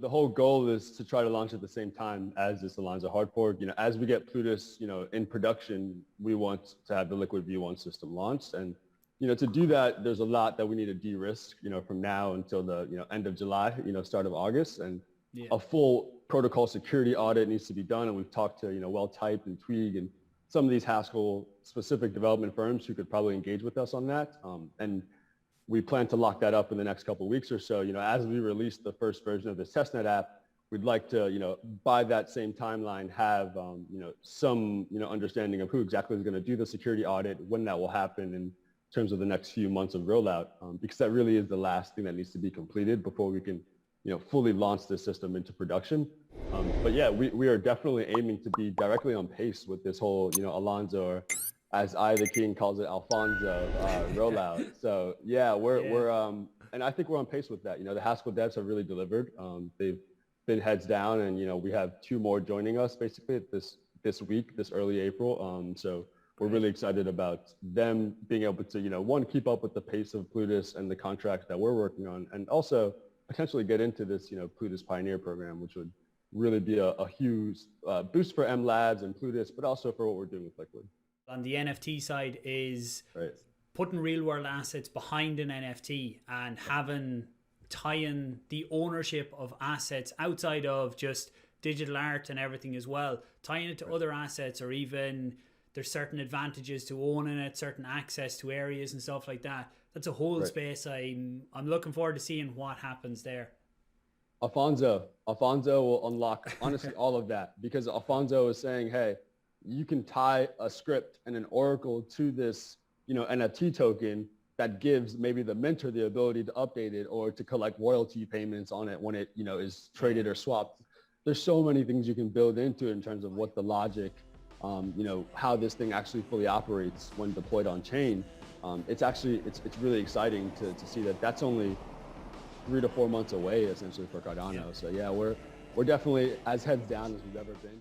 the whole goal is to try to launch at the same time as this Alonzo hard fork. As we get Plutus, in production, we want to have the Liqwid V1 system launched. And, to do that, there's a lot that we need to de-risk, from now until the, end of July, start of August. And a full protocol security audit needs to be done. And we've talked to, Well-Typed and Twig and some of these Haskell specific development firms who could probably engage with us on that. And we plan to lock that up in the next couple of weeks or so. As we release the first version of this testnet app, we'd like to, by that same timeline, have, some, understanding of who exactly is going to do the security audit, when that will happen in terms of the next few months of rollout, because that really is the last thing that needs to be completed before we can, fully launch this system into production. But yeah, we are definitely aiming to be directly on pace with this whole, Alonzo, or as I, the king, calls it, Alfonzo rollout. So yeah, we're and I think we're on pace with that. The Haskell devs have really delivered. They've been heads down, and we have 2 more joining us basically this week, this early April. So we're really excited about them being able to, one, keep up with the pace of Plutus and the contracts that we're working on, and also potentially get into this, Plutus Pioneer program, which would really be a huge boost for M Labs and Plutus, but also for what we're doing with Liqwid. On the NFT side is putting real world assets behind an NFT and tying the ownership of assets outside of just digital art and everything as well, tying it to other assets, or even there's certain advantages to owning it, certain access to areas and stuff like that. That's a whole space. I'm looking forward to seeing what happens there. Alfonzo will unlock, honestly, all of that, because Alfonzo is saying, hey, you can tie a script and an oracle to this, NFT token that gives maybe the minter the ability to update it or to collect royalty payments on it when it, is traded or swapped. There's so many things you can build into it in terms of what the logic, how this thing actually fully operates when deployed on chain. It's really exciting to see that that's only 3 to 4 months away essentially for Cardano. So yeah, we're definitely as heads down as we've ever been.